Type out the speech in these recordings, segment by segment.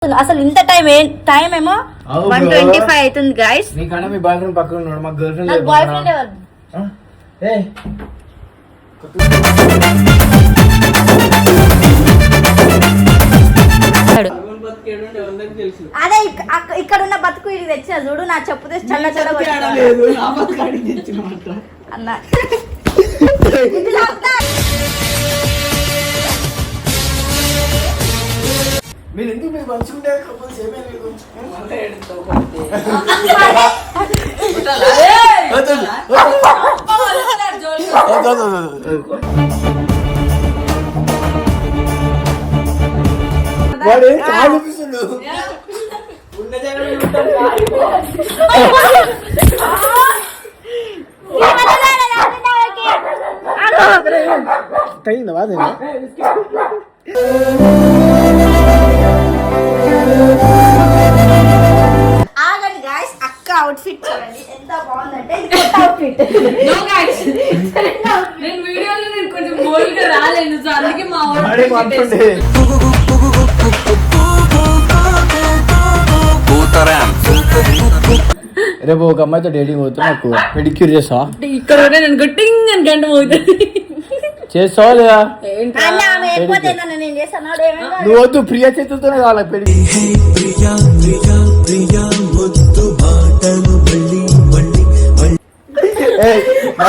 అసలు ఇంత టైం ఏమో 1:25 అవుతుంది గైస్. నీకన్నా మీ బాయ్ ఫ్రెండ్ పక్కన ఉన్నాడు, మా గర్ల్ ఫ్రెండ్. నాకు బాయ్ ఫ్రెండ్ ఎవరు? అదే ఇక్కడ ఉన్న బతుకు ఇది తెచ్చిన చూడు, నా చెప్పుతే చల్ల అన్న మీరు ఎందుకు మీరు పంచుకుంటే వాడు ఆలోచిస్తుండు. తగిందా బాధ? ఆగండి గాయ్స్, అక్క అవుట్ఫిట్ చూడండి ఎంత బాగుందంటే. ఇది కొత్త అవుట్ఫిట్. నో గాయ్స్, నేను వీడియోలో నేను కొంచెం బోల్డ్ గా రాలేదు, సో అందుకే మా రేపు ఒక అమ్మాయితో డేటింగ్ పోతే నాకు పెడిక్యూర్ చేస్తావా? ఇక్కడ నేను గట్టింగ్ అని గంట పోతుంది. చేస్తావా లేదా? నేను నువ్వు వద్దు, ప్రియా చేతులతోనే కావాలి పెళ్లి. నా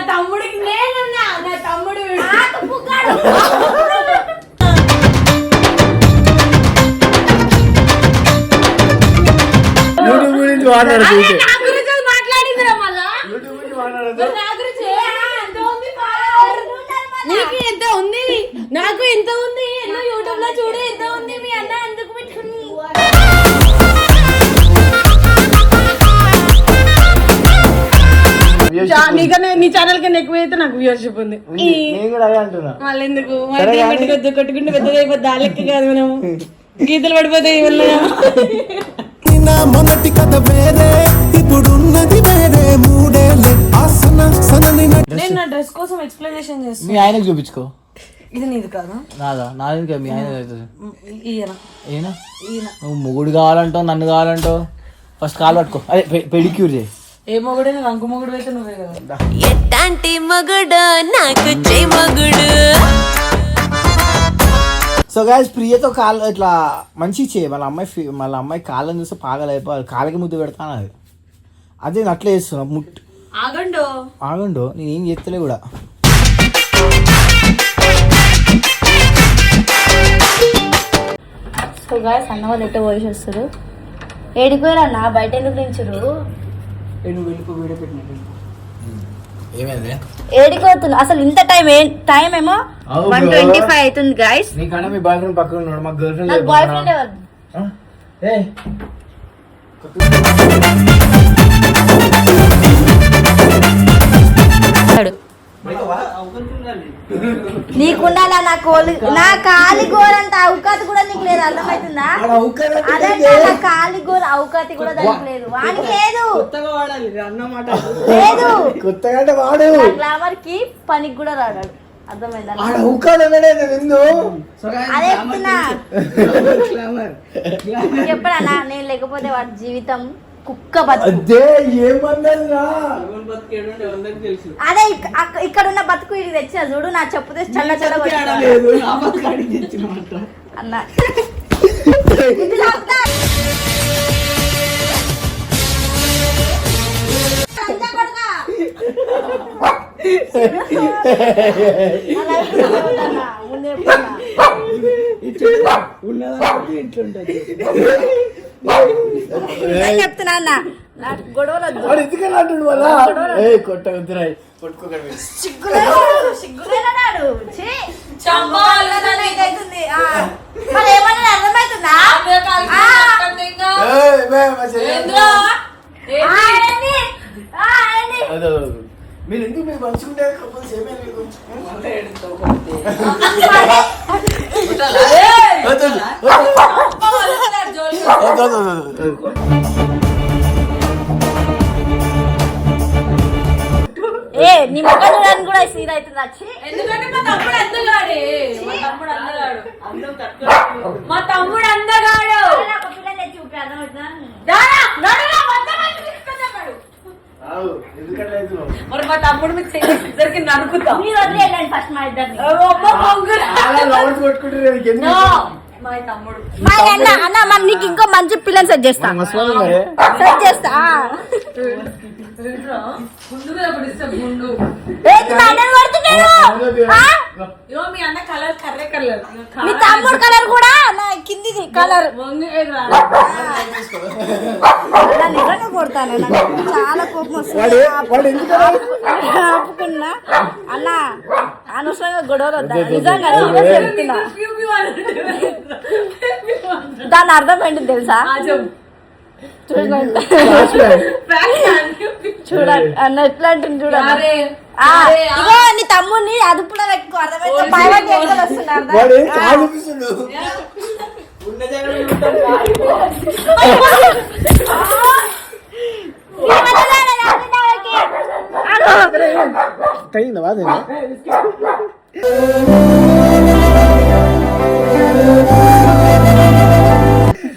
తమ్ముడికి నేనున్నా, నా తమ్ముడు యూట్యూబ్ గురించి మాట్లాడు. నా గురించి మాట్లాడిందిరా మళ్ళా. నా గురించి నీకు ఎంత ఉంది, నాకు ఎంత ఉంది, ఎన్నో యూట్యూబ్ లో చూడు ఎంత ఉంది. మీ అన్న ఎందుకు పెట్టుకుని నీ ఛానల్ కన్నా ఎక్కువ అయితే నాకు వ్యూవర్షిప్ ఉంది. మళ్ళీ ఎందుకు పెట్టుకోవద్దు, కొట్టుకుంటే పెద్దది అయిపోద్ది. ఆ లెక్క కాదు, మనం గీతలు పడిపోతాయి. మొదటి కథ వేరే, ఇప్పుడున్నది వేరే. మూడేళ్ళే నేను నా డ్రెస్ కోసం ఎక్స్ప్లెనేషన్ చేస్తాను. మీ ఆయనకు చూపించుకో. ఇది నీది కాదా? నాదా? నాది కదా, మీ ఆయన అవుతుంది. ఈయన నువ్వు మొగుడు కావాలంటావు, నన్ను కావాలంటావు. ఫస్ట్ కాలు పట్టుకో, అదే పెడిక్యూర్ చేయి. ఏ మొగుడే? అంకు మొగుడు అయితే నువ్వే కదా. ఎట్టాంటి మగుడు నాకు చే మగుడు. సో గాయస్, ప్రియతో కాళ్ళు ఇట్లా మంచిగా చేయి. వాళ్ళ అమ్మాయి కాళ్ళని చూస్తే పాగలైపోవాలి, కాళ్ళకి ముద్దు పెడతాను. అదే నేను అట్లా చేస్తున్నా. ఆగండు, నేనేం చేస్తలే కూడా. సో గాయ్స్, అన్న వాళ్ళు ఎట్ట పోయి వస్తారు. ఏడిపోయారన్నా, బయట ఎందుకు నించురు? ఏడిపోతున్నా. అసలు ఇంత టైం ఏమో 1:25 అవుతుంది గైస్. నీకన్నా మీ బాయ్ ఫ్రెండ్ పక్కన ఉన్నాడు, మా గర్ల్ ఫ్రెండ్. నాకు బాయ్ ఫ్రెండ్ ఎవరు? నీకుండాలా? నా కాలి గోరంత అవకాతి కూడా నీకు లేదు, అర్థమవుతుందా? అదే నా కాలి గోర అవకాతి కూడా దానికి లేదు, వానికి లేదు. గ్లామర్ కి పనికి కూడా రాడాడు, అర్థమైందా? అదే చెప్తున్నా. చెప్పడా నేను లేకపోతే వాడి జీవితం కుక్క బతుకు. అదే ఇక్కడ ఉన్న బతుకు ఇది తెచ్చిన చూడు, నా చెప్పుతే చల్ల అన్న చెప్తున్నా అన్న, గొడవలు సిగ్గులేనాడు. ఏమన్నా అర్థమవుతుందా? మీరు ఎందుకు మీరు పంచుకుంటే ఏ నీ ముఖం చూడడానికి కూడా సీన్ అవుతుంది వచ్చి. ఎందుకంటే మా తమ్ముడు అందగాడు. ఒక పిల్ల తెచ్చి ఊపి అర్థమవుతుందా? మరి మా తమ్ముడు మీకు ఇద్దరికి నరుకుతాం. మీరు వదిలి వెళ్ళండి ఫస్ట్ మా ఇద్దరిని. మా తమ్ముడు మా అన్న అన్న మరి నీకు ఇంకో మంచి పిల్లని సెట్ చేస్తా. సెట్ చేస్తా. ముందుగా ఇస్తే ముందు ఏంటి మా అన్నని కొడుతున్నాడు? ఆ? మీ అన్న కలర్ కర్రే కలర్. మీ తమ్ముడు కలర్ కూడా నా కిందిది కలర్. నిజంగా కొడతాను. నాకు చాలా కోపం వస్తుంది. ఆపుకున్నా అన్న అనవసరంగా గొడవలు వద్దా? నిజంగా సీరియస్ చెప్తున్నా. దాని అర్థం ఏంటి తెలుసా? చూడండి చూడండి అన్న ఎట్లా అంటుంది చూడండి. ఇగో నీ తమ్ముడిని అదుపులో పెట్టుకో. అర్థమైతే భయపడి ఎక్కడ వస్తున్నారు.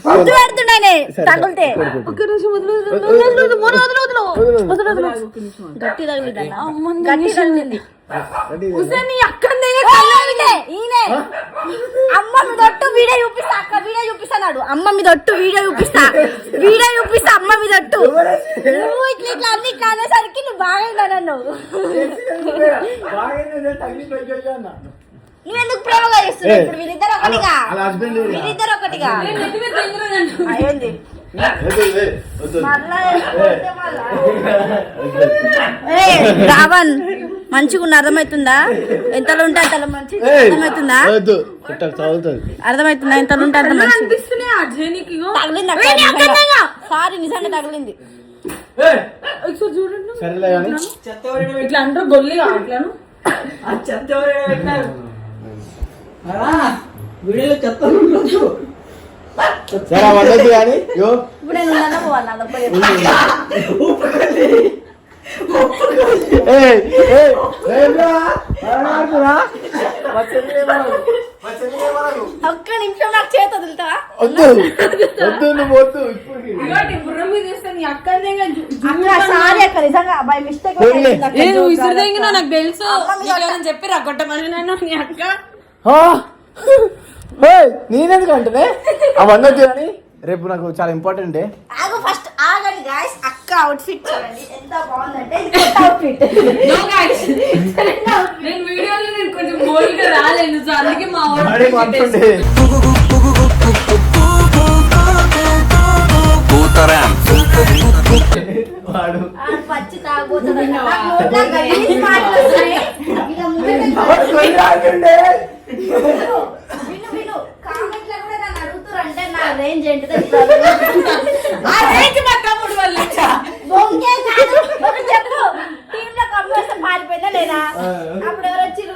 ముద్దు పెడుతున్నానే తగులితే గట్టి తగిలింది అమ్మ మీద ఒట్టు వీడియో చూపిస్తా. అక్క వీడియో చూపిస్తాడు. అమ్మ మీద ఒట్టు వీడియో చూపిస్తా. అమ్మ మీద ఒట్టు. నువ్వు ఇట్లా అన్ని ఇట్లా అనేసరికి నువ్వు బాగా నన్ను నువ్వెందుకు ప్రేమగా చేస్తున్నావు? ఇప్పుడు వీరిద్దరు ఒకటిగా ఏంది రావణ్ మంచిగా ఉన్న అర్థమవుతుందా? ఎంతలో ఉంటే అంతలో మంచి అర్థమవుతుందా? అర్థమవుతుందా? ఎంతలో ఉంటే అంత మంచి తగిలింది. సారీ నిజంగా తగిలింది. ఇట్లా అంటారు గొల్లి అట్లాను వీడియోలో చెప్తాను కానీ ఇప్పుడు నేను ఉన్నాను పోవాలా? ఒక్క నిమిషం నాకు చేతి వదులుతావా? సారీ అక్క నిజంగా బై మిస్టేక్ నాకు తెలుసు చెప్పి రగొట్టమని నేను నీ అక్క నేనెందుకు అంటే అవన్నీ కానీ రేపు నాకు చాలా ఇంపార్టెంట్ డే. ఫస్ట్ ఆగండి గాయ్స్. అక్క అవుట్ ఫిట్ చూడండి ఎంత బాగుందంటే. అవుట్ ఫిట్ నేను వీడియోలో నేను కొంచెం బోల్గా రాలేదు సో అందుకే మా వాడు పచ్చి తాగబోతుంది. విను కామెంట్లో కూడా నన్ను అడుగుతారంటే నా రేంజ్ ఏంటిదో చెప్పు. టీమ్ లో కంపల్సరీ పారిపోయిందా లేదా? అప్పుడు ఎవరు వచ్చిర్రు?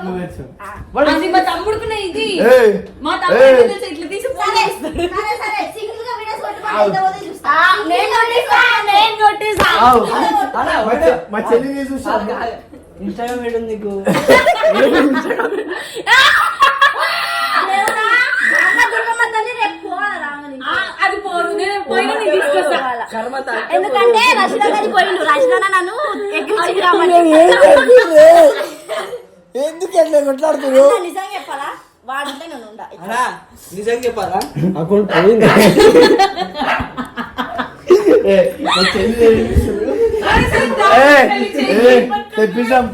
మా తమ్ముడుకున్న ఇది మా తమ్ముడు ఇట్లా తీసి సరే సింగిల్ గా వీడియోస్ మా చెల్లి చూసా ఇన్స్టాగ్రామ్ వీడియో నీకు అది పోదు నేను పోయినా నీకు తీసుకొస్తా. ఎందుకంటే రష్యా గారి పోయిండు. రష్యా నన్ను ఎక్కించి ఎందుకు ఎట్లా కొట్లాడుతున్నారు? నిజంగా చెప్పాలా? వాడుంటే నేను ఉండా. నిజంగా చెప్పాలా? అకౌంట్ పోయింది. తెప్పిస్తాం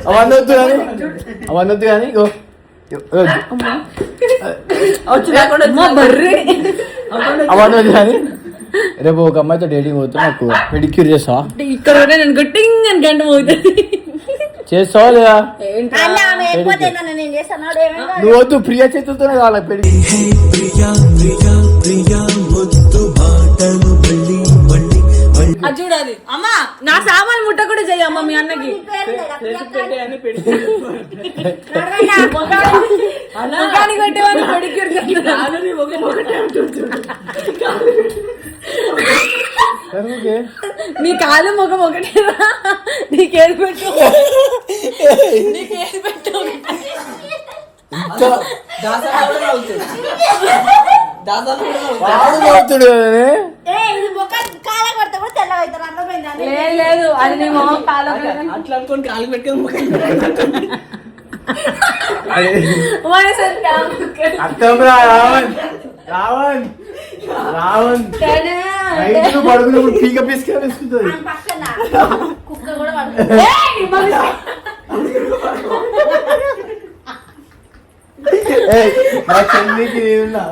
అవన్నొద్దు కానీ అవన్నొద్దు కానీ రేపు ఒక అమ్మాయితో డేటింగ్ పోతే నాకు పెడిక్యూర్ చేస్తావా? ఇక్కడ నేను గట్టింగ్ అని గంట పోతుంది చేస్తావా లేదా? నేను చేస్తాను. నువ్వు వద్దు ప్రియా చేతులతోనే కావాలి పెడి. అది చూడాలి అమ్మా. నా సామాన్ ముట్ట కూడా చెయ్యి అమ్మ మీ అన్నకి. ముఖానికి పెట్టేవాళ్ళు పెడిక్యూర్ నీ కాలు ముఖం ఒకటేరా, నీకేది పెట్టు నీకేది పెట్టు దాసాలు కూడా అవుతుంది. దాసాలు కూడా అవుతుంది. వాడు నవ్వుతాడు కదనే. ఇది ముఖం కాళ్ళ కొడితే కూడా తెల్లగా అవుతారు. అర్థమైందా? లేదు అది నీ మొహం కాలు అట్లా అనుకోని కాలు పెట్టుకొని ముఖం అర్థంరా రావణ్ రావణ్ రావణ్ రైతులు పడుకున్నప్పుడు పీక పిసుకుంటుంది. పక్కన కుక్క కూడా పడుతుంది. నా చెల్లికి నేనున్నా.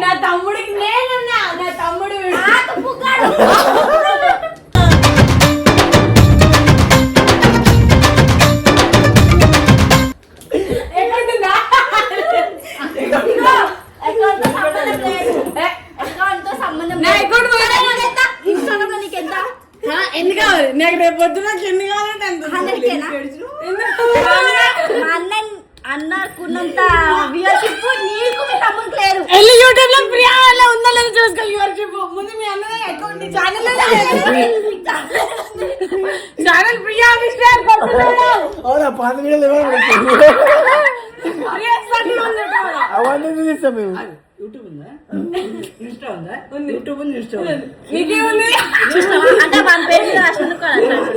నా తమ్ముడికి నేనున్నా, నా తమ్ముడు ఎందుకు కావాలి నాకు రేపు పొద్దున ఎన్ని కావాలంటే అన్నకున్నంత వ్యూవర్షిప్ నీకు మీ తమ్ముడికి లేదు. వెళ్ళి యూట్యూబ్ లో ప్రియా వల్ల ఉందో లేదో చూసుకో వ్యూవర్షిప్. ముందు మీ అన్న అకౌంట్ ఛానల్ ప్రియా మిస్టర్ అవునా పాత వీడియోలు అవన్నీ చూపిస్తాం మేము. యూట్యూబ్ ఉందా? ఇన్స్టా ఉందా? యూట్యూబ్ ఉంది, ఇన్స్టా ఉంది. నీకేముంది అంటే మన పేరు రాసుకుని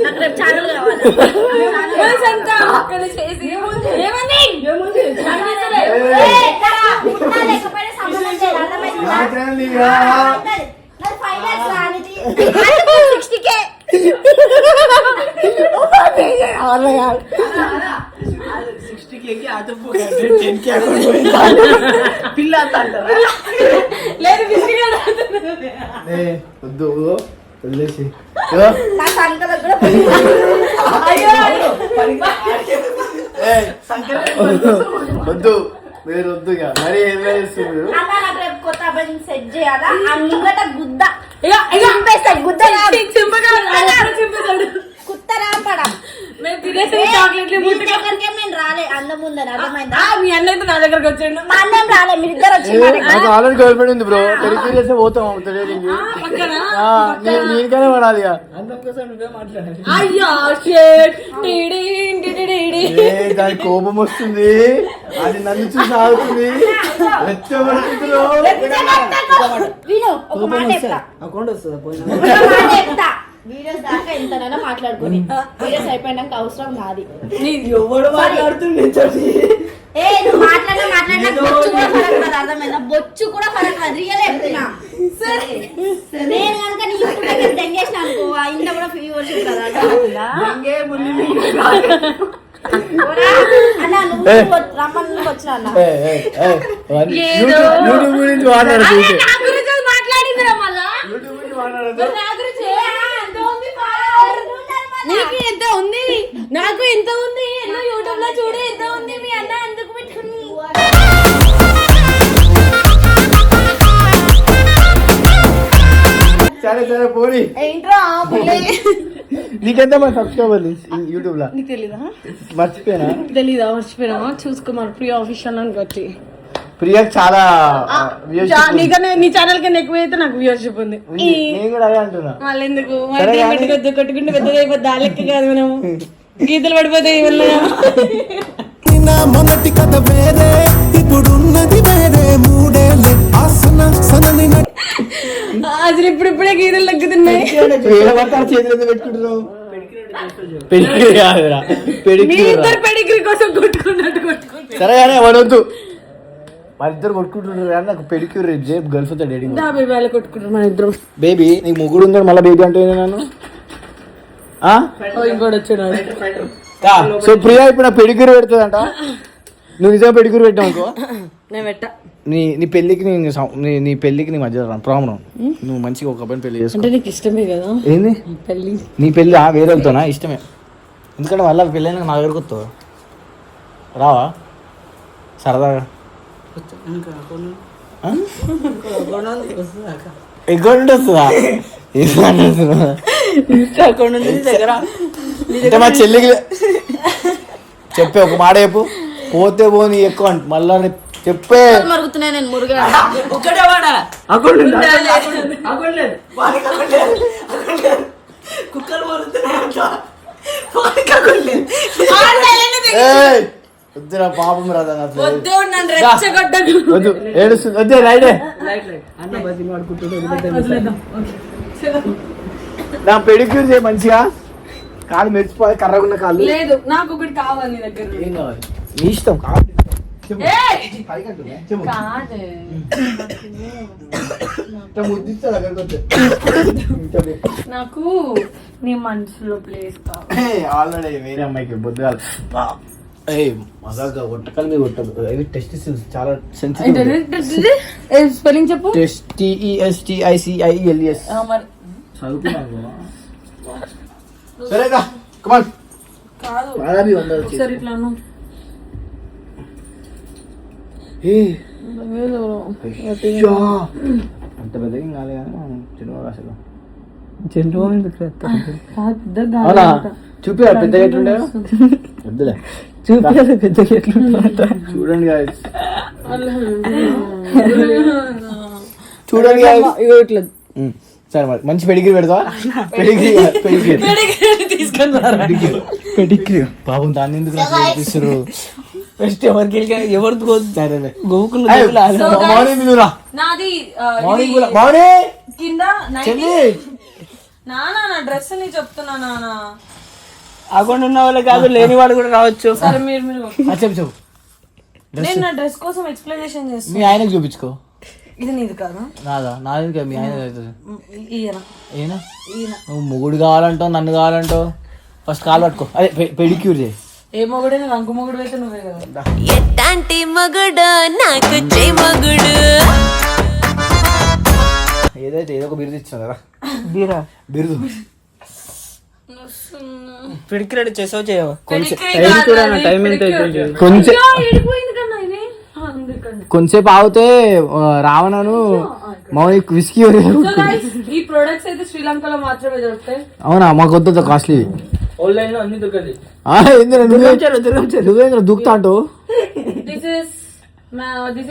నాకు రేపు ఛానల్ కావాలి. లేకపోయినా సంబంధం లేదు. అర్థమైందా? నాకు 5 lakhs రానిది. 60K. పిల్ల అంటారా? లేదు వద్దు వదిలేసి నా సంకలకు కూడా వద్దు మీరు వద్దు మరి ఏం చేస్తుంది. అన్న నాకు రేపు కొత్త అబ్బాయిని సెట్ చేయాలా? ముంగట గుద్ద చింపేస్తాడు. గుద్ద కుత్త రాపడా నేను రాలే అన్న ముందని. అర్థమైందా? మీ అన్న అయితే నా దగ్గరకు వచ్చాడు. మా అన్నం రాలే, మీరిద్దరు వచ్చి నాకు ఆల్రెడీ గర్ల్ ఫ్రెండ్ ఉంది బ్రో. పెళ్లి చేస్తే పోతాం తెలియదు. నీకనే పడాలి. అందం కోసం నువ్వే మాట్లాడాలి. అయ్యో దాని కోపం వస్తుంది, అది నన్ను చూసి ఆగుతుంది. విను ఒక మాట చెప్తా. అకౌంట్ వస్తుందా పోయినా? ఒక మాట చెప్తా. వీడియోస్ దాకా ఎంతనైనా మాట్లాడుకుని వీడియోస్ అయిపోయినాక అవసరం నాది. ఎవడు మాట్లాడుతుంది? నువ్వు మాట్లాడినా బొచ్చు కూడా ఫరక్ కాదు. అర్థమైందా? బొచ్చు కూడా ఫరక్ కాదు. రియల్ చెప్తున్నా. నేను కనుక నీ యూట్యూబ్ దగ్గర దెంగేసిన అనుకో, ఇంత కూడా వ్యూవర్షిప్ కదా. అర్థమైందా? అన్న నువ్వు రమ్మని వచ్చిన అన్న యూట్యూబ్ గురించి మాట్లాడదు. మాట్లాడిందిరా మళ్ళా నీకు ఎంత ఉంది, నాకు ఎంత ఉంది, ఎన్నో యూట్యూబ్ లో చూడు ఎంత ఉంది. మీ అన్న ఎందుకు పెట్టుకుని సరే సరే పోనీ. ఏంట్రా నీకెంత మంది సబ్స్క్రైబర్లు యూట్యూబ్ లో? నీకు తెలీదా? మర్చిపోయినా? తెలీదా? మర్చిపోయినా? చూసుకోమని ప్రియా ఆఫీషియల్ అని కొట్టి ప్రియా చాలా నీకన్నా నీ ఛానల్ కన్నా ఎక్కువ అయితే నాకు వ్యూవర్షిప్ ఉంది. నేను కూడా అదే అంటున్నా. మళ్ళీ ఎందుకు పెట్టుకోవద్దు, కొట్టుకుంటే పెద్దగా అయిపోద్ది. ఆ లెక్క కాదు, మనం గీతలు పడిపోతాయి. నా మొదటి కథ వేరే, ఇప్పుడున్నది వేరే. మూడేళ్ళే ఆసన సనని అసలు ఇప్పుడిప్పుడే గీతలు తగ్గుతున్నాయి. చేతులు పెట్టుకుంటున్నావు. మీ ఇద్దరు పెడిగ్రీ కోసం కొట్టుకున్నట్టు కొట్టుకుంటారు. సరే కానీ వడొద్దు, వాళ్ళిద్దరు కొట్టుకుంటున్నారు కానీ నాకు పెడిక్యూర్ రేపు గర్ల్స్ తో డేటింగ్. వాళ్ళు కొట్టుకుంటారు మన ఇద్దరు. బేబీ నీకు ముగ్గురు ఉందని మళ్ళీ బేబీ అంటే నన్ను ఇంకోటి వచ్చాడు. సో ప్రియా ఇప్పుడు నా పెడిక్యూర్ పెడుతుందంట. నువ్వు నిజంగా పెడిక్యూర్ పెట్టావు అనుకో, నేను పెట్ట నీ పెళ్లికి నీ పెళ్లికి నీ మధ్య ప్రాబ్లం. నువ్వు మంచిగా ఒక అబ్బాయిని పెళ్లి చేసుకో. అంటే నీకు ఇష్టమే కదా ఏంది పెళ్లి? నీ పెళ్లి వేరే వెళ్తానా? ఇష్టమే. ఎందుకంటే మళ్ళీ పెళ్ళి అయినా నా దగ్గరకు వస్తావు. రావా సరదాగా? అకౌంట్ వస్తుందా? అంటే మా చెల్లికి చెప్పే ఒక మాట చెప్పు. పోతే పోని ఎక్కువ అంట మళ్ళా చెప్పే మరుగుతున్నాయి నేను మురుగా ఒక్కటే వాడా కుక్కలు మరుగుతున్నాయంట ఏయ్, వద్దురా పాపం రాదా అట్లా. వద్దు నన్ను రెచ్చగొట్టకు. వద్దు ఏడుస్తుంది వద్దే రైడే అన్న బతికి వాడుకుంటుంటే నా పెడిక్యూర్ చేయ మంచిగా కాలు మెరిచిపోయి కర్రగున్న కాళ్ళు లేదు నాకు ఒకటి కావాలి నీ దగ్గర. ఏం కావాలి నీ ఇష్టం కావాలి చెప్పు. ఏయ్! పైకంటున్నా? చెప్పు. కాదే. ఇట్లా ముద్దిస్తాడు అక్కడికి వస్తే. చెప్పు. నాకు నీ మనసులో ప్లేస్ కావాలి. ఏయ్, ఆల్రెడీ వేరే అమ్మాయికి బొద్దుగాలు మజాగా కొట్టకాల మీద కొట్టదు ఇవి టెస్ట్ చాలా సెన్సిటివ్ స్పెల్లింగ్ చెప్పు. టెస్ట్ TESTICILS మరి చదువుకున్నాను సరేగా కమాన్ కాదు ఆరాబి వందలు ఒకసారి ఇట్లా అను. అంత పెద్దగా ఏం కాలే కానీ చిన్నవాడు అసలు కాదు, పెద్దగా అవునా కాదు. చూపి పెద్దగా ఎట్లుండే వద్దులే చూపి పెద్దగా ఎట్లుంటా చూడండి guys. చూడండి guys. ఇట్లా సరే మరి మంచి పెడిగ్రీ పెడతా పెడిగ్రీ పాపం దాన్ని ఎందుకు తీస్తారు ఫస్ట్ ఎవరికి ఎవరు సరే గోకులు మార్నింగ్ మీదురా నాది మార్నింగ్ మార్నింగ్ కింద చెల్లి నానా నా డ్రెస్ ని చెప్తున్నా నానా. అకౌంట్ ఉన్న వాళ్ళు కాదు లేని వాడు కూడా రావచ్చు. సరే మీరు మీరు చెప్పు చెప్పు నేను నా డ్రెస్ కోసం ఎక్స్ప్లెనేషన్ చేస్తాను. మీ ఆయనకు చూపించుకో ఇది నీది కాదా? నాది కదా మీ ఆయన అవుతుంది ఈయన ఏనా నువ్వు మొగుడు కావాలంటావు నన్ను కావాలంటావు ఫస్ట్ కాలు పట్టుకో అదే పెడిక్యూర్ చేయి ఏ మొగుడే నువ్వు అంకు మొగుడు అయితే నువ్వే కదా. ఎట్టాంటి మగుడు నాకు చే మగుడు ఏదైతే ఏదో ఒక బిరుదు ఇచ్చావు కదా బీరా బిరుదు పిడికిరెడ్డి చేసావు చేయవు టైం ఎంత కొంచెం ఎడిపోయింది కన్నా ఇది అందుకని. కొంచెంసేపు ఆగితే రావణను మౌనికి విసికి So guys, ఈ ప్రొడక్ట్స్ అయితే శ్రీలంకలో మాత్రమే దొరుకుతాయి. అవునా మాకు వద్దు కాస్ట్లీ ఆన్లైన్ లో అన్ని దొరకదు. నువ్వేంద్ర దూకుతా అంటూ This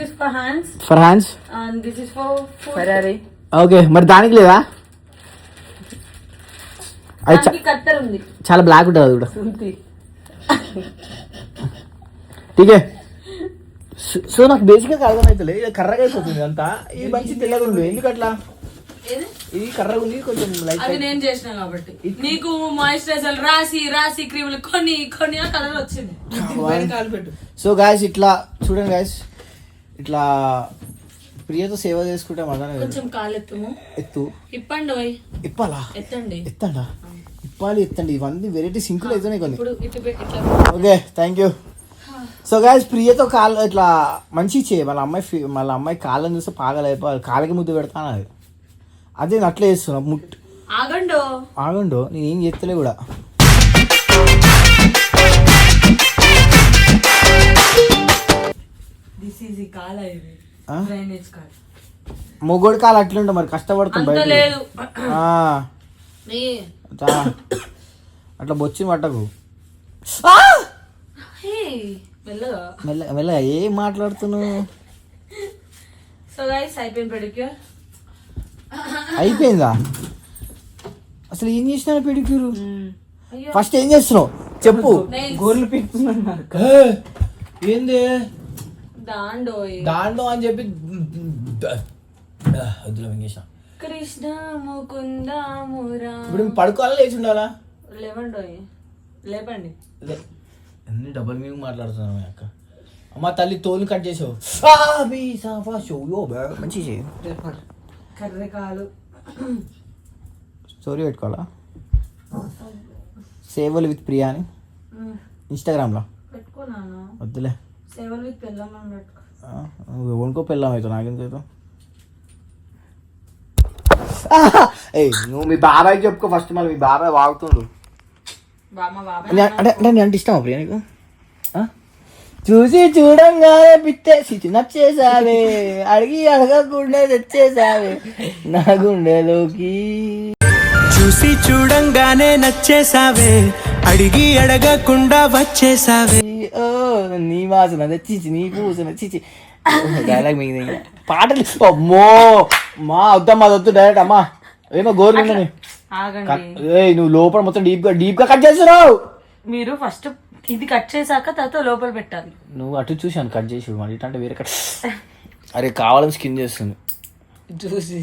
is for hands for hands and this is for foot. Ferrari okay మరి దానికి లేదా అది దానికి కత్తెర ఉంది. చాలా బ్లాక్ ఉంటుంది అది కూడా ఠీకే సో నాకు బేసిక్గా అర్థమవుతుంది ఇది కర్రగా అయిపోతుంది అంతా ఇది మంచి తెల్లగా ఉంది ఎందుకు అట్లా ఏది? ఇది కర్రగా ఉంది కొంచెం లైట్ అది నేను చేసిన కాబట్టి నీకు మాయిశ్చరైజర్ రాసి రాసి క్రీములు కొన్ని కొన్ని కలర్ వచ్చింది. కాలు పెట్టు. సో గాయస్ ఇట్లా చూడండి గాయస్ ఇట్లా ప్రియతో సేవ చేసుకుంటే మజానే వేరు. కొంచెం కాలెత్తుము ఎత్తు ఇప్పండి ఓయ్. ఇప్పాలా ఎత్తండి ఎత్తండా ఇప్పాలి ఎత్తండి ఇవన్నీ వెరైటీ సింకులు అవుతున్నాయి కొన్ని ఇప్పుడు ఇటు ఇట్లా okay thank you so guys ప్రియతో కాళ్ళు ఇట్లా మంచి చేయి వాళ్ళ అమ్మాయి కాళ్ళని చూస్తే పాగలైపోయి కాళ్ళకి ముద్దు పెడతాను అది అదే నేను అట్లా చేస్తున్నా ఆగండు నేను ఏం చేస్తలే కూడా దిస్ ఈజ్ కాల ఇది డ్రైనేజ్ కాల మొగోడు కాలు అట్లుంటే మరి కష్టపడుతుంది అంత బయట లేదు. అట్లా బొచ్చి పట్టకు మెల్లగా. మెల్లగా ఏం మాట్లాడుతున్నావు సో గైస్ అయిపోయింది పెడిక్యూర్. అయిపోయిందా అసలు ఏం చేసినా పెడిక్యూర్ ఫస్ట్ ఏం చేస్తున్నావు చెప్పు గోర్లు పీకుతున్నారు. ఏంది దాండోయ్ దాంట్లో అని చెప్పి వద్దులో వెంగేశా కృష్ణ ముకుంద మురా. ఇప్పుడు పడుకోవాలా లేచి ఉండాలా లేవండోయ్ లేపండి. అన్ని డబల్ మీనింగ్ మాట్లాడుతున్నాను మీ అక్క అమ్మ తల్లి తోలు కట్ చేసావు మంచి కర్రెకాలు స్టోరీ పెట్టుకోవాలా సేవలు విత్ ప్రియా అని ఇన్స్టాగ్రామ్లో పెట్టుకున్నాను. వద్దులే సేవలు విత్ పెళ్ళామని పెట్టుకో. ఎవరికో పెళ్ళాం అవుతావు నాకెందుకు నువ్వు మీ బాబాయ్కి చెప్పుకో ఫస్ట్ మళ్ళీ మీ బాబాయ్ వాగుతుండు అంటే అంటే ఇష్టమా ప్రియా నీకు చూసి చూడంగానే పిచ్చేసి నచ్చేసావే అడిగి అడగకుండా తెచ్చేసావే నా గుండెలోకి చూసి చూడంగానే నచ్చేసావే అడిగి అడగకుండా వచ్చేసావే ఓ నీ వాసన తెచ్చిచి నీ పూసన చిచి డైలాగ్ మిగిలింది పాటలు అమ్మో మా వద్దమ్మా వద్దు డైరెక్ట్ అమ్మా ఏమో గోరుందని ఆగండి నువ్వు లోపల మొత్తం డీప్ గా కట్ చేస్తున్నావు. మీరు ఫస్ట్ ఇది కట్ చేశాక తర్వాత లోపల పెట్టాలి. నువ్వు అటు చూసాను కట్ చేసి మళ్ళీ ఇటు అంటే వేరే కట్. అరే కావాలని స్కిన్ చేస్తుంది చూసి